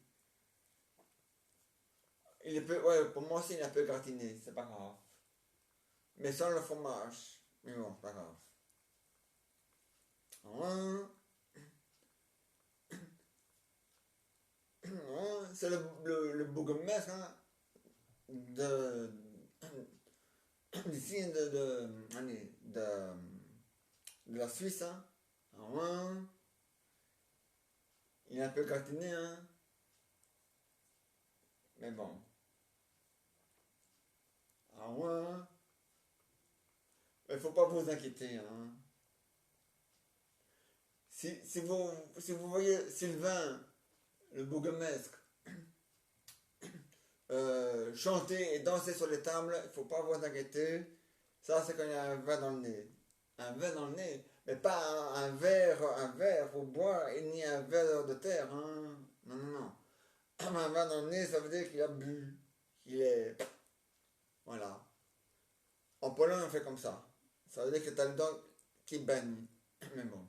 Il est peu, ouais, pour moi aussi il est un peu gratiné, c'est pas grave. Mais sans le fromage, mais bon, c'est pas grave. Hein, hein, c'est le bourgmestre hein, de, d'ici, allez, de la Suisse, hein. Hein, il est un peu gratiné, hein. Mais bon. Ah ouais. Il faut pas vous inquiéter, hein. Si vous voyez Sylvain, le bourgmestre, chanter et danser sur les tables, il faut pas vous inquiéter. Ça, c'est quand il y a un verre dans le nez. Un verre dans le nez, mais pas un verre au bois et ni un verre de terre, hein. Non, non, non. Un verre dans le nez, ça veut dire qu'il a bu. Qu'il est. Voilà. En Pologne, on fait comme ça. Ça veut dire que t'as le dent qui baigne. Mais bon.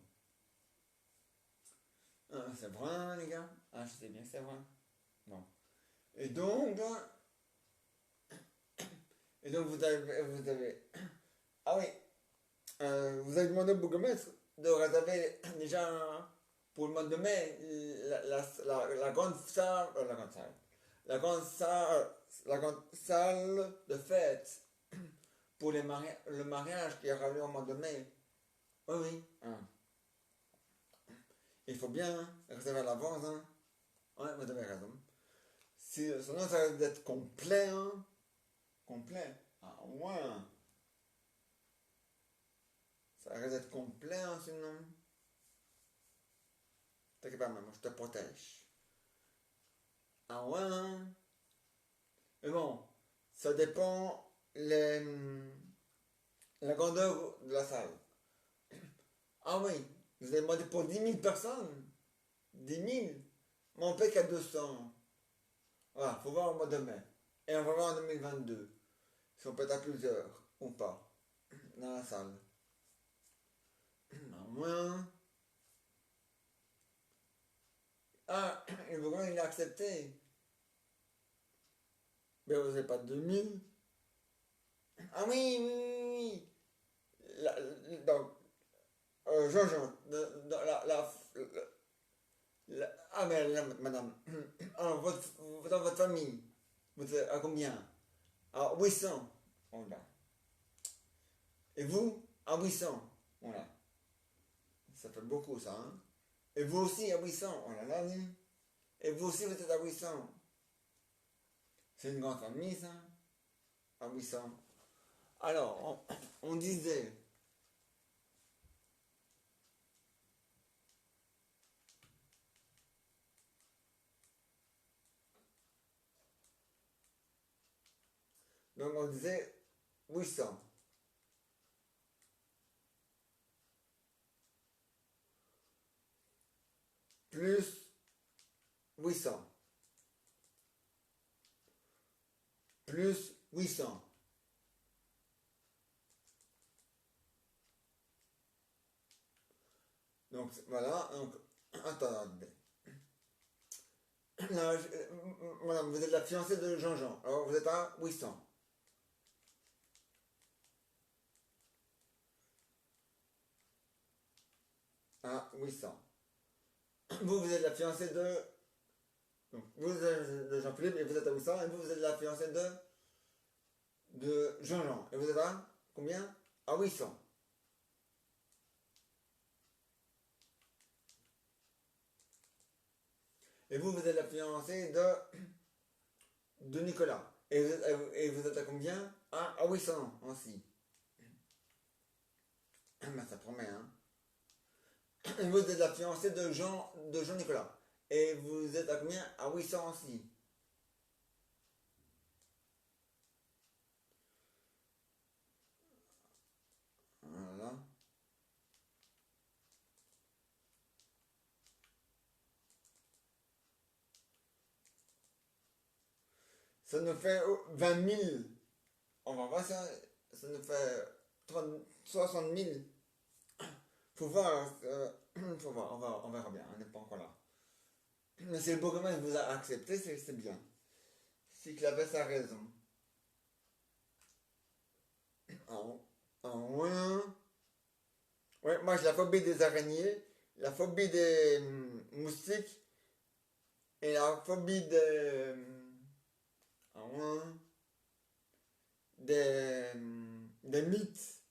C'est vrai, hein, les gars? Ah, je sais bien que c'est vrai. Bon. Et donc, vous avez, ah oui, vous avez demandé au bourgmestre de réserver déjà pour le mois de mai la grande salle, la grande salle, la grande salle de fête pour le mariage qui aura lieu au mois de mai. Oui, oui. Hein. Il faut bien réserver à l'avance. Hein. Ouais, vous avez raison. Sinon, ça risque d'être complet. Hein. Complet. Ah, ouais. Ça risque d'être complet, hein, sinon. T'inquiète pas, maman, je te protège. Ah, ouais. Hein. Mais bon, ça dépend la grandeur de la salle. Ah oui, vous avez demandé pour 10 000 personnes. 10 000. Mais on paye qu'à 200. Voilà, faut voir au mois de mai. Et on va voir en 2022. Si on peut être à plusieurs ou pas. Dans la salle. À moins. Ah, le gouvernement il a accepté. Mais vous n'avez pas 2000. Ah oui, oui, oui, oui. Donc, Jean-Jean, ah mais là, madame, alors, dans votre famille, vous êtes à combien? À 800. Voilà. Et vous? À 800. Voilà. Ça fait beaucoup ça, hein? Et vous aussi à 800. Oh là là, oui. Et vous aussi vous êtes à 800. C'est une grande famille ça? À 800. Alors, on disait, donc on disait 800. Plus 800. Plus 800. Donc voilà, donc attendez. Là, madame, vous êtes la fiancée de Jean-Jean. Alors vous êtes à 800. À 800. Vous êtes la fiancée de. Donc, vous êtes de Jean-Philippe et vous êtes à 800. Et vous êtes la fiancée de Jean-Jean. Et vous êtes à combien? À 800. Et vous êtes la fiancée de Nicolas. Et vous êtes à combien? À 800 aussi. Ben, ça promet, hein. Et vous êtes la fiancée de Jean-Nicolas. Et vous êtes à combien? À 800 aussi. Voilà. Ça nous fait 20 000. On va voir ça. Ça nous fait 60 000. Faut voir. Faut voir. On verra bien. On n'est pas encore là. Mais si le Pokémon vous a accepté, c'est bien. C'est qu'il avait sa raison. En, en ouais, moi j'ai la phobie des araignées, la phobie des moustiques et la phobie des mythes.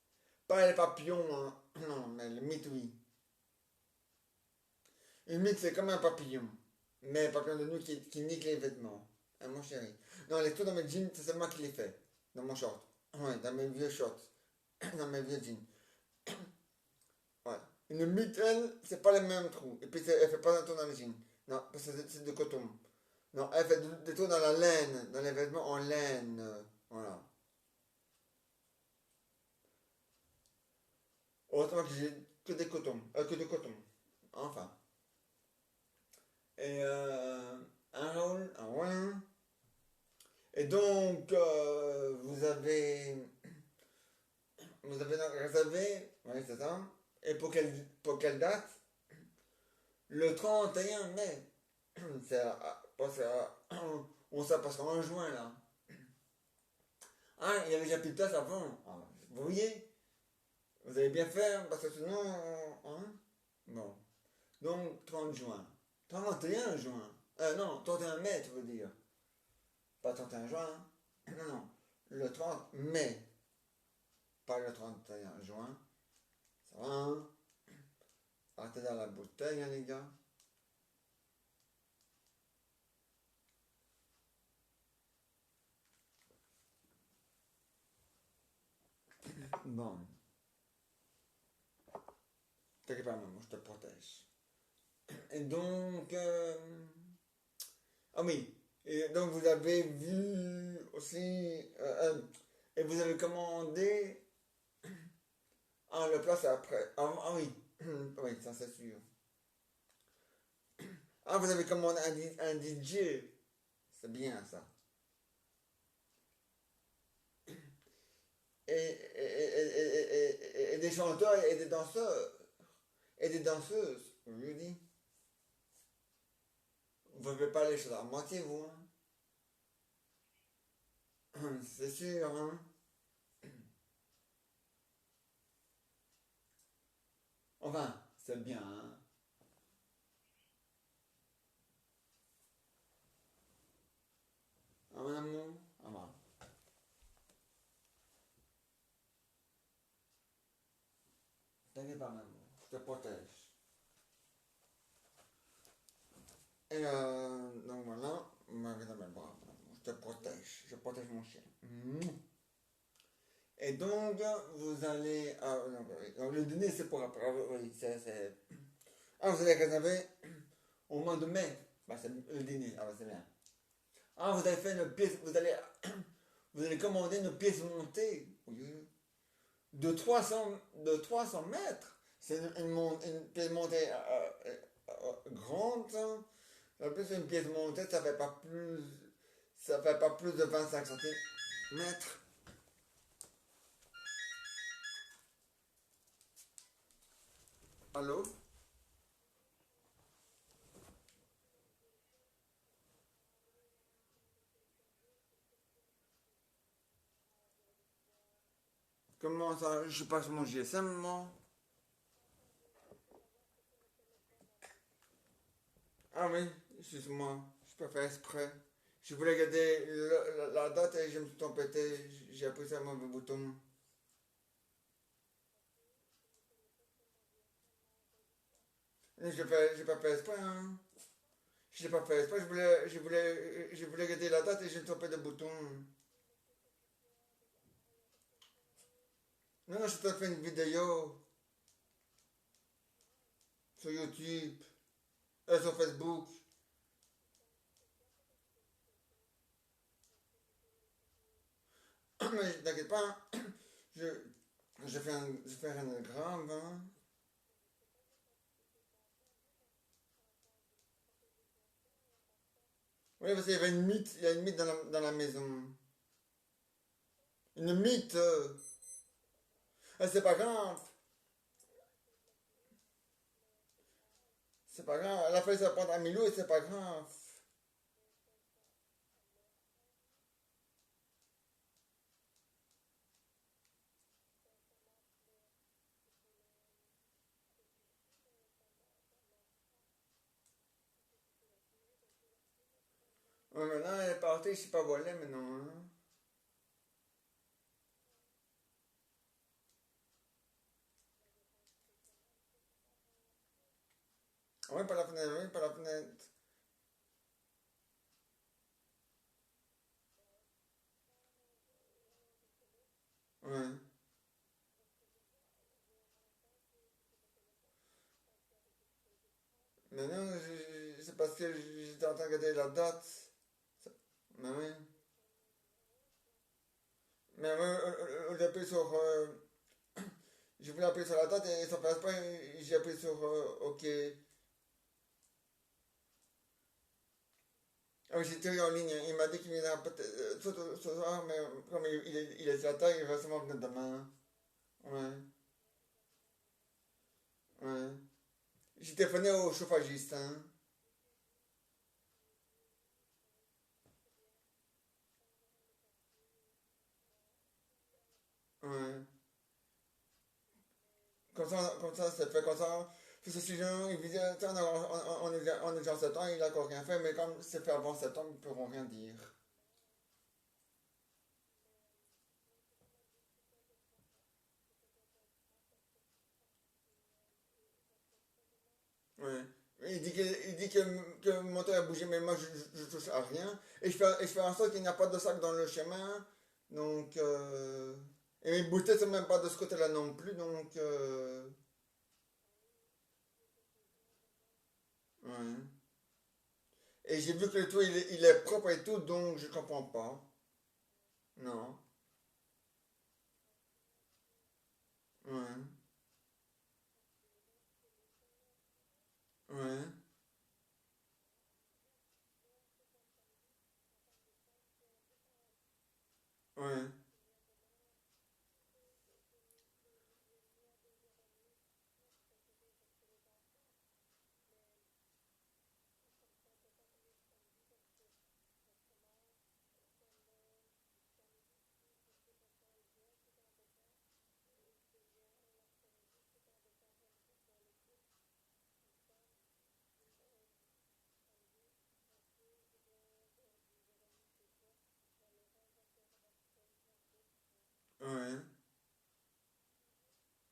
Pas les papillons, hein. Non, mais les mythes, oui. Une mythe, c'est comme un papillon. Mais un papillon de nuit qui nique les vêtements. Hein, mon chéri. Non, les trous dans mes jeans, c'est moi qui les fais. Dans mon short. Ouais, dans mes vieux shorts. Dans mes vieux jeans. Ouais. Une mythe, elle, c'est pas les mêmes trous. Et puis, elle fait pas un trou dans les jeans. Non, parce que c'est de coton. Non, elle fait des trous dans la laine, dans les vêtements en laine. Voilà. Heureusement que j'ai que des cotons. Que de coton. Enfin. Et un rôle, un ouin. Et donc, vous avez donc réservé, oui, c'est ça. Et pour quelle date? Le 31 mai. On sait parce qu'en juin là. Ah, il y avait déjà plus de place avant. Ah, vous voyez? Vous avez bien fait, parce que sinon, hein? Bon. Donc, 30 juin. 31 juin. Non, 31 mai, tu veux dire. pas le 31 juin, non, non, le 30 mai, pas le 31 juin, ça va, hein? Arrêtez dans la bouteille, hein, les gars. Bon, t'inquiète pas, maman, je te protège. Et donc, ah oui, et donc vous avez vu aussi, et vous avez commandé, ah, le plat c'est après, ah oui, oui, ça c'est sûr. Ah, vous avez commandé un DJ, c'est bien ça. Et des chanteurs et des danseurs, et des danseuses, je vous dis. Vous ne faites pas les choses à moitié, vous, hein. C'est sûr, hein. Enfin, c'est bien, hein. Ah, mon amour, ah, bah. T'inquiète pas, mon amour, je te protège. Et donc voilà, Madame brave, je te protège, je protège mon chien. Et donc, vous allez. Ah, non, oui. Donc, le dîner, c'est pour après. Oui, c'est. Ah, vous allez réserver au mois de mai. Bah, c'est le dîner. Ah, bah, c'est bien. Ah, vous avez fait une pièce. Vous allez commander une pièce montée. Oui, oui. De 300 mètres. C'est une pièce montée grande. Ça. En plus, une pièce montée, ça fait pas plus. Ça fait pas plus de 25 centimètres. Allô? Comment ça? Je passe mon GSM, moi. Ah oui, excuse-moi, je peux faire exprès. Je voulais garder la date et je me suis trompé. J'ai appuyé sur le mauvais bouton. J'ai pas fait exprès, hein. Je l'ai pas fait exprès, je voulais garder la date et je me suis trompé de bouton. Non, non, je t'ai fait une vidéo sur YouTube, sur Facebook. Mais t'inquiète pas, hein. je, je fais un grave, hein. Oui, parce qu'il y avait une mythe, il y a une mythe dans la maison. Une mythe. C'est pas grave. C'est pas grave. Elle a fallu s'apprendre à Milou et c'est pas grave. Ouais, maintenant elle est partie, je sais pas où elle est maintenant, hein. Ouais, par la fenêtre, oui, par la fenêtre. Ouais. Mais non, c'est parce que j'étais en train de regarder la date. Ça- Mais oui. Mais ouais, j'ai appuyé sur. Je voulais appuyer sur la date et ça passe pas. J'ai appuyé sur OK. Ah oui, j'étais en ligne. Il m'a dit qu'il viendra peut-être ce soir, mais comme il est sur la table, il va sûrement venir demain. Ouais, ouais. J'ai téléphoné au chauffagiste, hein. Ouais. Comme ça, c'est fait comme ça. Puis ce sujet, il disait, tiens, on est déjà en septembre, il n'a encore rien fait, mais comme c'est fait avant septembre, ils ne pourront rien dire. il dit que le moteur a bougé, mais moi je touche à rien. Et je fais en sorte qu'il n'y a pas de sac dans le chemin. Donc, et mes bouteilles sont même pas de ce côté-là non plus. Donc, ouais. Et j'ai vu que le toit il est propre et tout, donc je comprends pas. Non. Ouais. Ouais. Ouais. Ouais.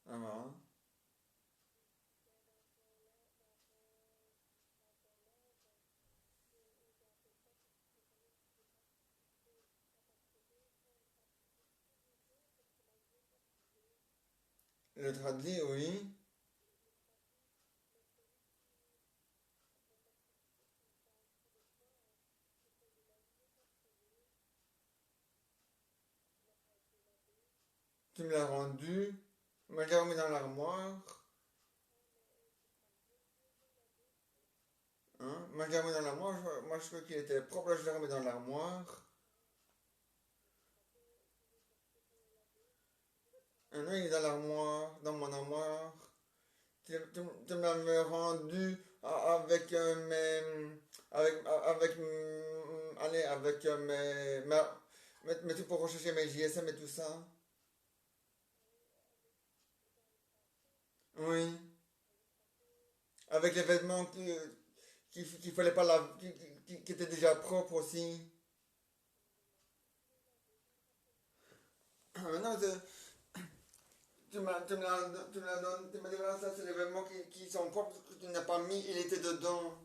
Ça va. Le tradit, oui. Tu me l'as rendu. Moi, je l'ai remis dans l'armoire. Hein? Moi, je l'ai remis dans l'armoire. Moi, je crois qu'il était propre. Là, je l'ai remis dans l'armoire. Ah non, il est dans l'armoire. Dans mon armoire. Tu me l'avais rendu avec mes. Avec. Allez, avec mes trucs pour rechercher mes JSM et tout ça. Oui. Avec les vêtements qu'il fallait pas laver. Qui étaient déjà propres aussi. Ah, non, tu m'as dit, voilà, ça, c'est les vêtements qui sont propres que tu n'as pas mis, il était dedans.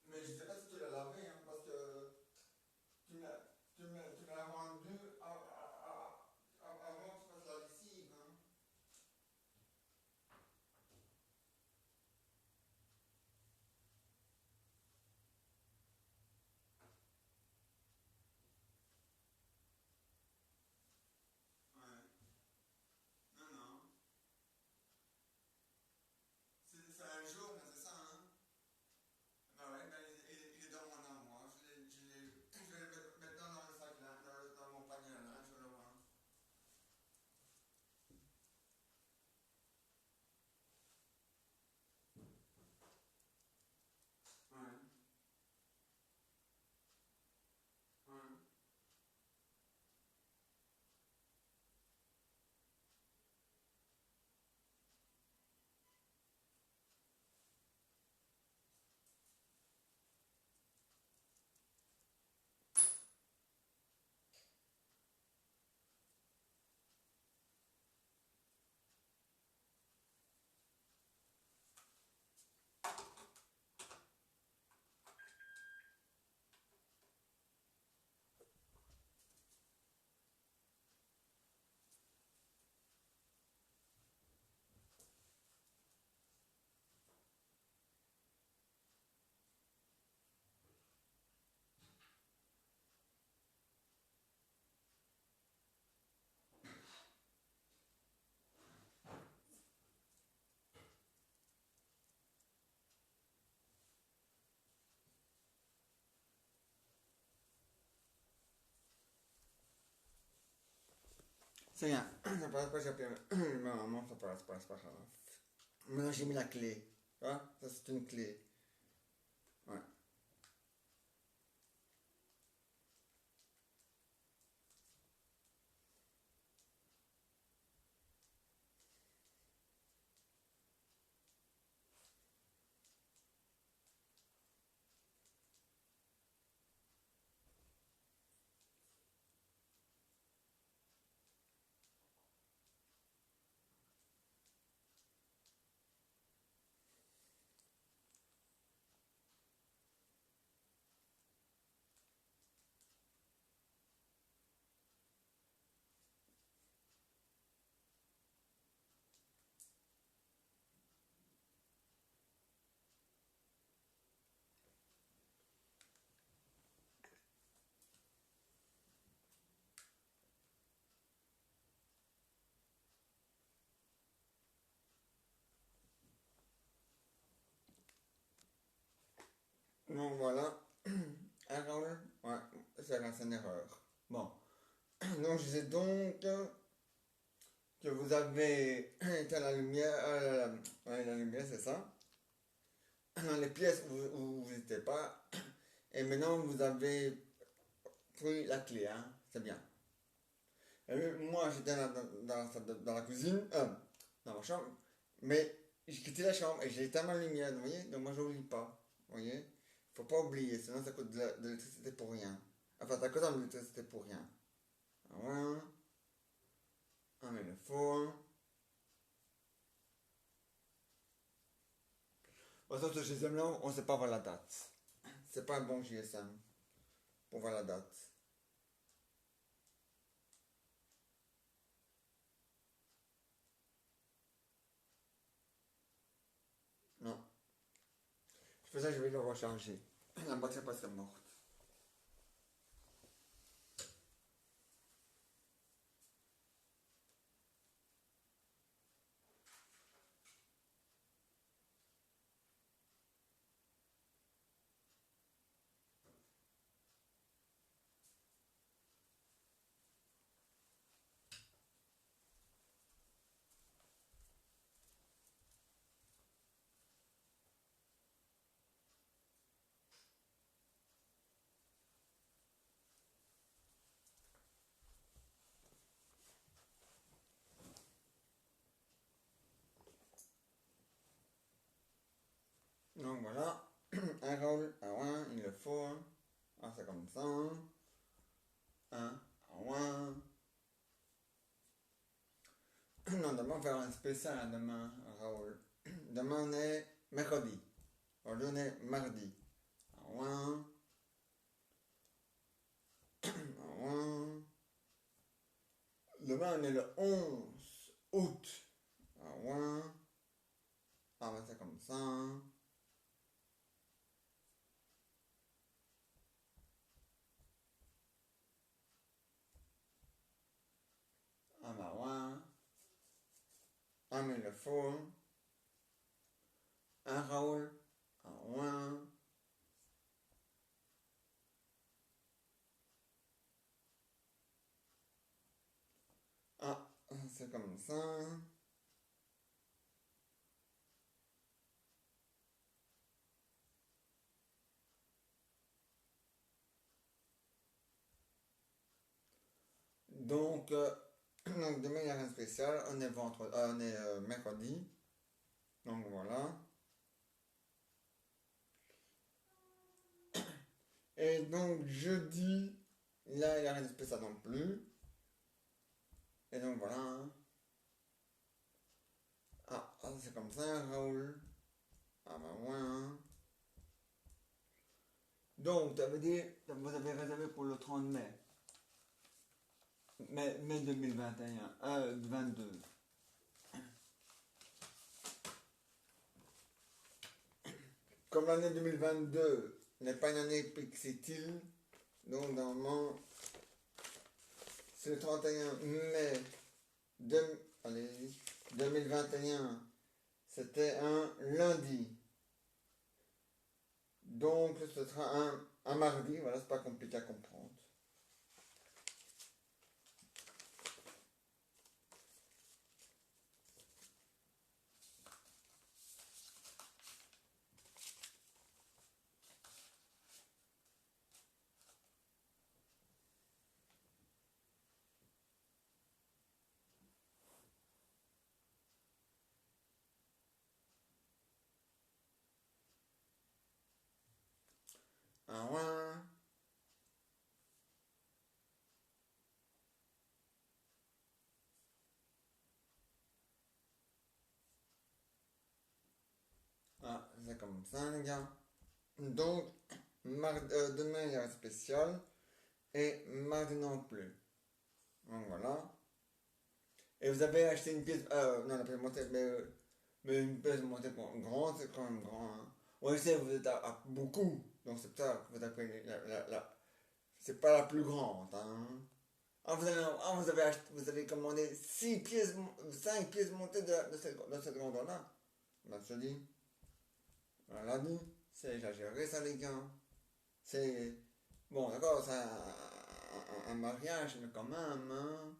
Mais je sais pas si tu l'as lavé, hein, parce que tu me l'as rendu avant que tu fasses la lessive. Hein. Ouais. Non, non. C'est un jaune, c'est ça, hein? Bah ouais, ben, il est dans mon armoire. Je vais le mettre maintenant dans le sac là, dans mon panier à linge, je le vois. Ouais, ouais. C'est rien. Ça passe pas, j'ai appelé ma maman, ça passe pas, c'est pas grave. Maintenant, j'ai mis la clé. Tu vois? Ça, c'est une clé. Ouais. Donc voilà. Ah, Raoul, ouais, c'est une erreur. Bon. Donc je disais donc que vous avez éteint la lumière, ouais, la lumière c'est ça, dans les pièces où vous n'étiez pas, et maintenant vous avez pris la clé, hein, c'est bien. Et moi j'étais dans la cuisine, dans ma chambre, mais j'ai quitté la chambre et j'ai éteint ma lumière, vous voyez, donc moi j'oublie pas, vous voyez. Faut pas oublier, sinon ça coûte de l'électricité pour rien. Enfin, ça coûte de l'électricité pour rien. Voilà, on met le four. Par contre, ce GSM-là, on ne sait pas voir la date. C'est pas un bon GSM pour voir la date. Non. C'est pour ça que je vais le recharger. La batterie est presque morte. Donc voilà. Un rôle à 1, il le faut. Ah, c'est comme ça. Un à 1. Non, demain on va faire un spécial demain, Raoul. Demain on est mercredi. Aujourd'hui on est mardi. À 1. À 1. Demain on est le 11 août. À 1. Ah, ben c'est comme ça. Ah, bah ouais. Ah, mais le faut. Un Raoul. Ah, ouais. Ah, c'est comme ça. Donc, donc demain il y a rien de spécial. On est on est mercredi. Donc voilà. Et donc jeudi, là il n'y a rien de spécial non plus. Et donc voilà. Ah, c'est comme ça, Raoul. Ah bah ouais. Donc, ça veut dire que vous avez réservé pour le 30 mai. Mai 2021. 22. Comme l'année 2022 n'est pas une année Pixie-t-il, donc normalement, c'est le 31 mai allez, 2021, c'était un lundi. Donc ce sera un mardi, voilà, c'est pas compliqué à comprendre. Ah ouais. Ah, c'est comme ça, les gars. Donc, demain, il y a un spécial. Et mardi non plus. Donc voilà. Et vous avez acheté une pièce. Non, la pièce montée, mais une pièce montée grande, c'est quand même grand. Hein. Ouais, je sais, vous êtes à beaucoup. Donc c'est ça que vous avez pris c'est pas la plus grande. Hein. Vous avez commandé 6 pièces, 5 pièces montées de cette grandeur-là. Ben, je te dis. Voilà, dit. C'est exagéré, ça, les gars. C'est... Bon, d'accord, c'est un mariage, mais quand même, hein.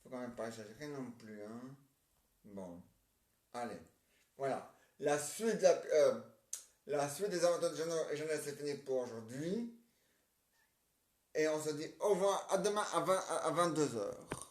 Faut quand même pas exagérer non plus, hein. Bon, allez. Voilà. La suite des aventures de Jeannette, c'est fini pour aujourd'hui. Et on se dit au revoir à demain à 22 heures.